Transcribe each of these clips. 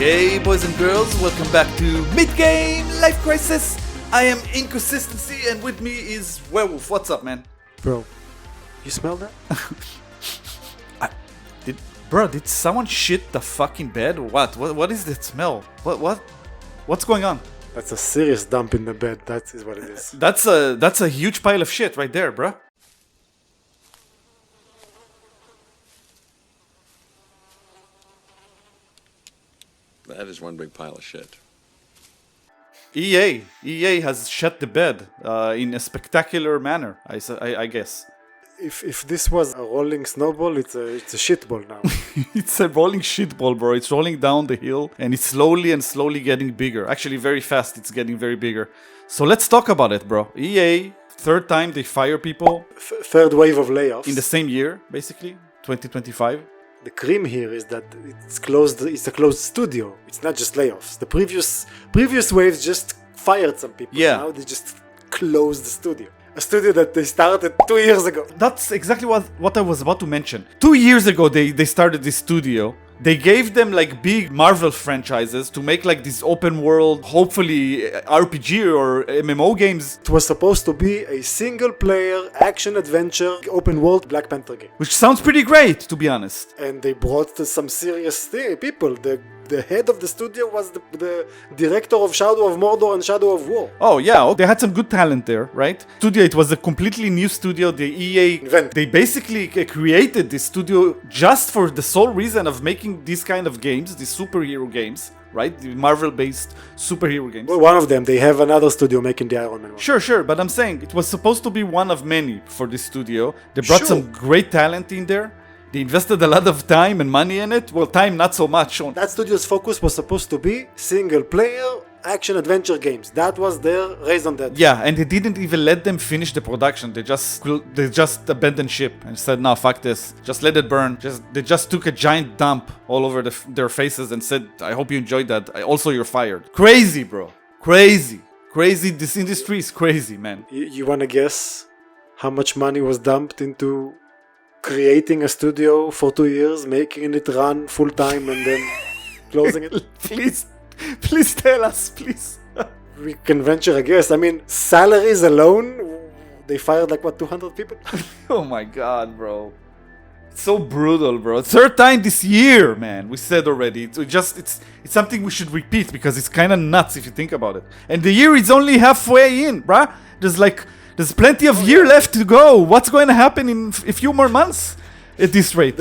Okay, boys and girls, welcome back to Midgame Life Crisis. I am Inconsistency, and with me is Werewolf. What's up, man? Bro, you smell that? Did someone shit the fucking bed? What is that smell? What's going on? That's a serious dump in the bed. That is what it is. That's a huge pile of shit right there, bruh. That is one big pile of shit. EA has shut the bed in a spectacular manner, I guess. If this was a rolling snowball, it's a shit ball now. It's a rolling shit ball, bro. It's rolling down the hill and it's slowly getting bigger. Actually, very fast, it's getting very bigger. So let's talk about it, bro. EA, third time they fire people. Third wave of layoffs. In the same year, basically, 2025. The cream here is that it's closed. It's a closed studio. It's not just layoffs. The previous waves just fired some people. Yeah. Now they just closed the studio. A studio that they started 2 years ago. That's exactly what I was about to mention. 2 years ago, they started this studio. They gave them like big Marvel franchises to make like this open world, hopefully RPG or MMO games. It was supposed to be a single player action adventure open world Black Panther game. Which sounds pretty great, to be honest. And they brought some serious people. The head of the studio was the director of Shadow of Mordor and Shadow of War. Oh yeah, they had some good talent there, right? Studio, it was a completely new studio. The EA Invent. They basically created this studio just for the sole reason of making these kind of games, these superhero games, right? The Marvel-based superhero games. Well, one of them. They have another studio making the Iron Man one. Sure, but I'm saying it was supposed to be one of many for this studio. They brought some great talent in there. They invested a lot of time and money in it. Well, time not so much. That studio's focus was supposed to be single-player action-adventure games. That was their raison d'etre. Yeah, and they didn't even let them finish the production. They just abandoned ship and said, "No, fuck this. Just let it burn." They just took a giant dump all over their faces and said, "I hope you enjoyed that. Also, you're fired." Crazy, bro. Crazy. This industry is crazy, man. You wanna guess how much money was dumped into creating a studio for 2 years, making it run full time, and then closing it? Please tell us, please. We can venture a guess. I mean, salaries alone, they fired like 200 people? Oh my god, bro. It's so brutal, bro. Third time this year, man. We said already. It's something we should repeat because it's kind of nuts if you think about it. And the year is only halfway in, bruh. There's plenty of year left to go. What's going to happen in a few more months at this rate?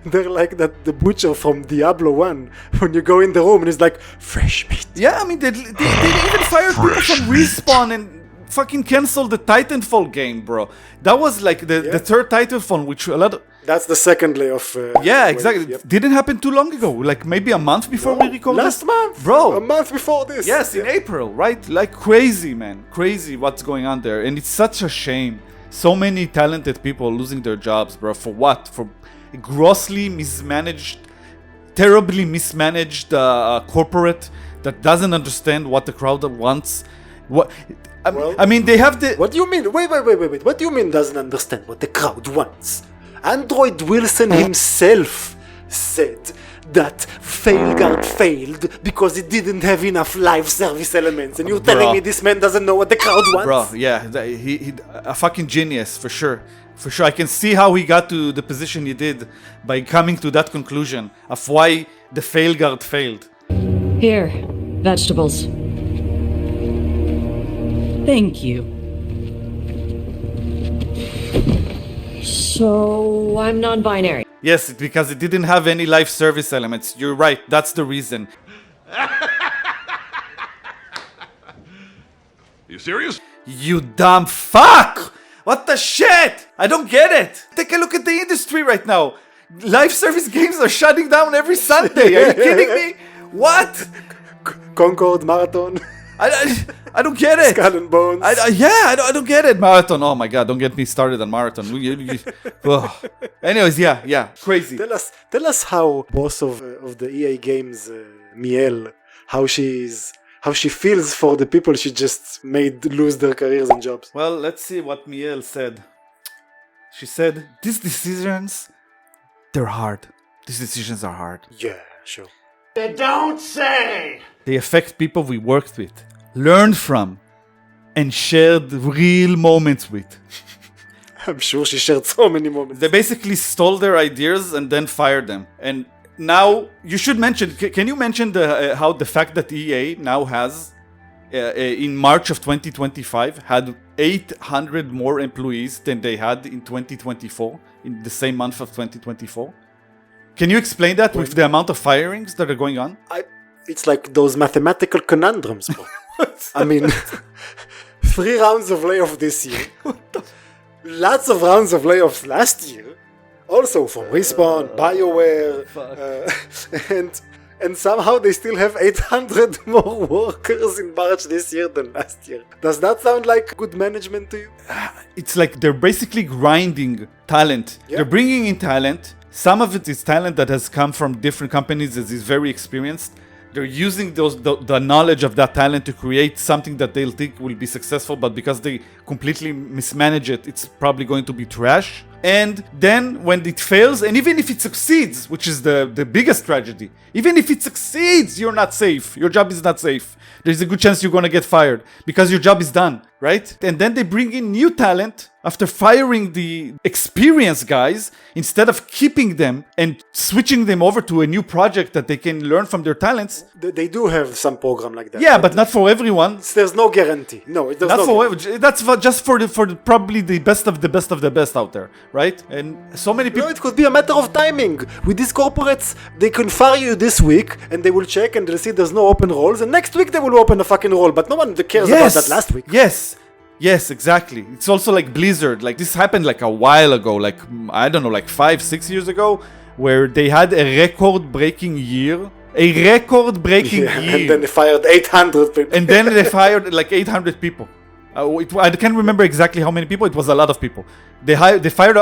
They're like the butcher from Diablo 1 when you go in the room and it's like fresh meat. Yeah, I mean they even fired people from Respawn and fucking canceled the Titanfall game, bro. That was like the third Titanfall, which a lot of... That's the second layoff. Yeah, exactly. Yep. Didn't happen too long ago. Like maybe a month before we recorded. Last month, bro. A month before this. Yes, in April, right? Like crazy, man. Crazy what's going on there, and it's such a shame. So many talented people losing their jobs, bro. For what? For a grossly mismanaged, terribly mismanaged corporate that doesn't understand what the crowd wants. What? I mean, they have the... What do you mean? Wait. What do you mean doesn't understand what the crowd wants? Android Wilson himself said that FailGuard failed because it didn't have enough live service elements. And you're telling me this man doesn't know what the crowd wants? Bro, yeah, he a fucking genius, for sure. For sure, I can see how he got to the position he did by coming to that conclusion of why the FailGuard failed. Here, vegetables. Thank you. So, I'm non-binary. Yes, because it didn't have any live service elements. You're right, that's the reason. You serious? You dumb fuck! What the shit? I don't get it. Take a look at the industry right now. Live service games are shutting down every Sunday. Are you kidding me? What? Concord Marathon. I don't get it. Skull and Bones. I don't get it. Marathon. Oh my god, don't get me started on Marathon. Anyways, yeah, crazy. Tell us how boss of the EA games, Miele, how she feels for the people she just made lose their careers and jobs. Well, let's see what Miele said. She said, "These decisions, they're hard. These decisions are hard." Yeah, sure. They don't say! They affect people we worked with, learned from, and shared real moments with. I'm sure she shared so many moments. They basically stole their ideas and then fired them. And now, you should mention, can you mention how the fact that EA now has, in March of 2025, had 800 more employees than they had in 2024, in the same month of 2024? Can you explain that with the amount of firings that are going on? It's like those mathematical conundrums, bro. I mean, 3 rounds of layoff this year. Lots of rounds of layoffs last year. Also from Respawn, BioWare, and somehow they still have 800 more workers in March this year than last year. Does that sound like good management to you? It's like they're basically grinding talent. Yeah. They're bringing in talent. Some of it is talent that has come from different companies that is very experienced. They're using the knowledge of that talent to create something that they'll think will be successful, but because they completely mismanage it, it's probably going to be trash. And then when it fails, and even if it succeeds, which is the biggest tragedy, even if it succeeds, you're not safe. Your job is not safe. There's a good chance you're going to get fired because your job is done, right? And then they bring in new talent after firing the experienced guys instead of keeping them and switching them over to a new project that they can learn from their talents. They do have some program like that. Yeah, but not for everyone. There's no guarantee. No, there's Not no for guarantee. that's just for probably the best of the best of the best out there, right? And so many people. No, it could be a matter of timing. With these corporates, they can fire you this week and they will check and they'll see there's no open roles, and next week they will open a fucking role, but no one cares about that last week. Yes, exactly. It's also like Blizzard. Like this happened like a while ago, like I don't know, like 5-6 years ago, where they had a record-breaking year. A record-breaking year. And then they fired 800 people. And then they fired like 800 people. I can't remember exactly how many people. It was a lot of people. They fired.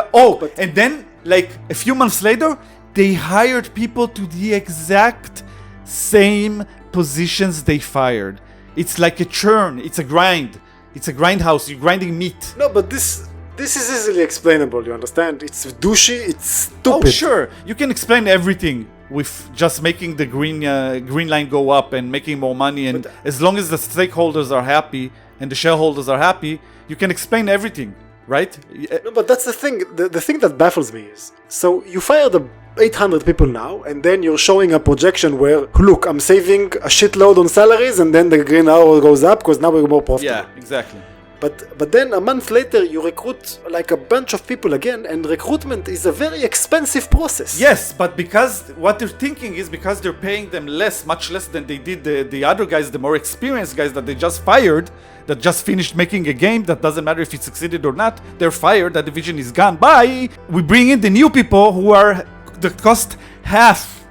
And then like a few months later, they hired people to the exact same positions they fired. It's like a churn. It's a grind. It's a grindhouse. You're grinding meat. No, but this is easily explainable. You understand? It's douchey. It's stupid. Oh, sure. You can explain everything with just making the green line go up and making more money. And as long as the stakeholders are happy and the shareholders are happy, you can explain everything, right? No, but that's the thing. The thing that baffles me is, so you fire the 800 people now, and then you're showing a projection where, look, I'm saving a shitload on salaries, and then the green arrow goes up because now we're more profitable. Yeah, exactly. But then a month later, you recruit like a bunch of people again, and recruitment is a very expensive process. Yes, but because what they're thinking is because they're paying them much less than they did the other guys, the more experienced guys that they just fired, that just finished making a game that doesn't matter if it succeeded or not, they're fired, that division is gone. Bye! We bring in the new people who are that cost half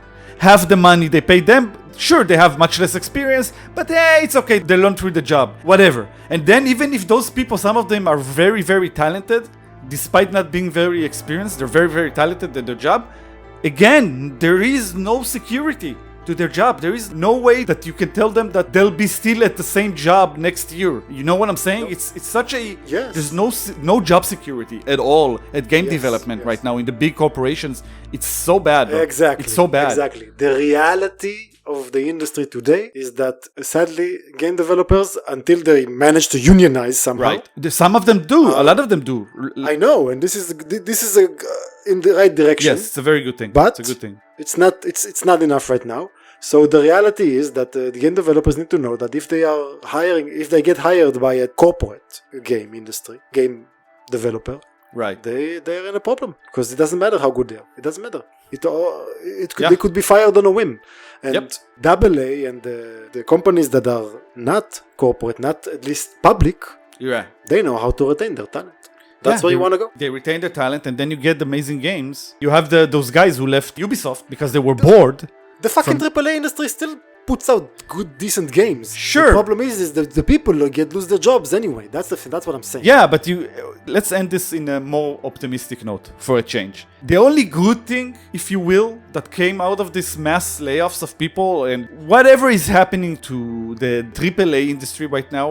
the money they pay them. Sure, they have much less experience, but hey, it's okay. They learn through the job, whatever. And then even if those people, some of them are very, very talented, despite not being very experienced, they're very, very talented at their job. Again, there is no security to their job. There is no way that you can tell them that they'll be still at the same job next year. You know what I'm saying? No. It's such a There's no job security at all at game development right now in the big corporations. It's so bad. Bro. Exactly. It's so bad. Exactly. The reality of the industry today is that sadly game developers, until they manage to unionize somehow, right? Some of them do. A lot of them do. I know, and this is in the right direction. Yes, it's a very good thing. But it's a good thing. It's not enough right now. So the reality is that the game developers need to know that if they get hired by a corporate game developer, right, they're in a problem, because it doesn't matter how good they are. It doesn't matter. They could be fired on a whim. And AA and the companies that are not corporate, not at least public, they know how to retain their talent. That's where you want to go. They retain their talent, and then you get amazing games. You have those guys who left Ubisoft because they were bored. The fucking AAA industry still puts out good, decent games. Sure. The problem is that the people lose their jobs anyway. That's what I'm saying. Yeah, but let's end this in a more optimistic note for a change. The only good thing, if you will, that came out of this mass layoffs of people, and whatever is happening to the AAA industry right now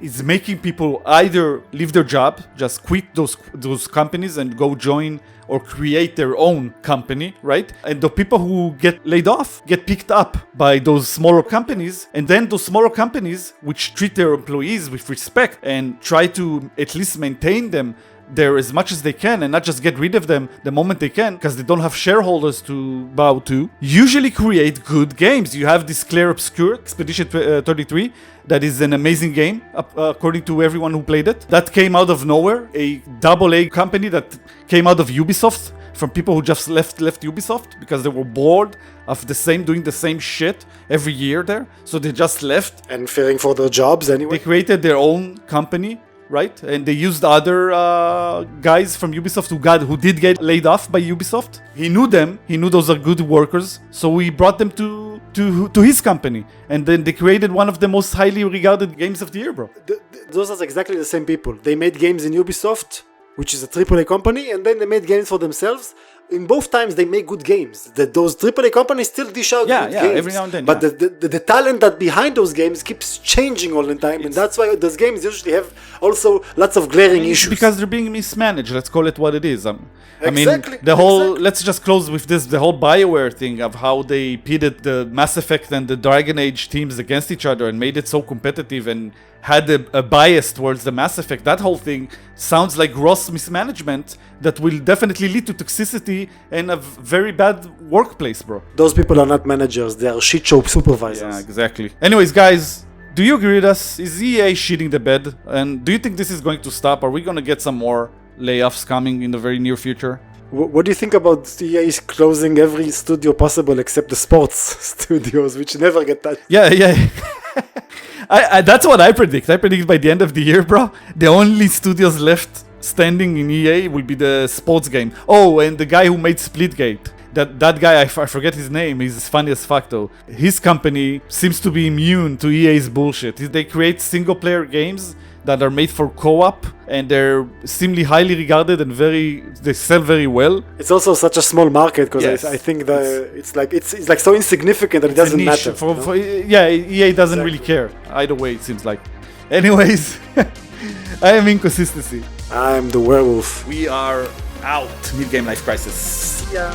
is making people either leave their job, just quit those companies and go join or create their own company, right? And the people who get laid off get picked up by those smaller companies, and then those smaller companies, which treat their employees with respect and try to at least maintain them there as much as they can and not just get rid of them the moment they can because they don't have shareholders to bow to, usually create good games. You have this Clair Obscur, Expedition 33, that is an amazing game according to everyone who played it. That came out of nowhere, a AA company that came out of Ubisoft, from people who just left Ubisoft because they were bored of doing the same shit every year there. So they just left. And fearing for their jobs anyway. They created their own company, right? And they used other guys from Ubisoft who did get laid off by Ubisoft. He knew them. He knew those are good workers. So he brought them to his company. And then they created one of the most highly regarded games of the year, bro. Those are exactly the same people. They made games in Ubisoft, which is a AAA company, and then they made games for themselves. In both times, they make good games. Those AAA companies still dish out good games. Every now and then. But the talent that behind those games keeps changing all the time, and that's why those games usually have also lots of glaring issues. Because they're being mismanaged. Let's call it what it is. Exactly. Let's just close with this. The whole BioWare thing of how they pitted the Mass Effect and the Dragon Age teams against each other and made it so competitive and had a bias towards the Mass Effect. That whole thing sounds like gross mismanagement that will definitely lead to toxicity and a very bad workplace, bro. Those people are not managers. They are shit show supervisors. Yeah, exactly. Anyways, guys, do you agree with us? Is EA shitting the bed? And do you think this is going to stop? Are we going to get some more layoffs coming in the very near future? What do you think about EA closing every studio possible except the sports studios, which never get touched? Yeah. That's what I predict. I predict by the end of the year, bro, the only studios left standing in EA will be the sports game. Oh, and the guy who made Splitgate. That guy, I forget his name, he's funny as fuck though. His company seems to be immune to EA's bullshit. They create single-player games that are made for co-op, and they're seemingly highly regarded and they sell very well. It's also such a small market because Yes. I think that it's like so insignificant that it doesn't matter. EA doesn't really care. Either way, it seems like. Anyways, I am Inconsistency. I'm the werewolf. We are out. Midgame Life Crisis. Yeah.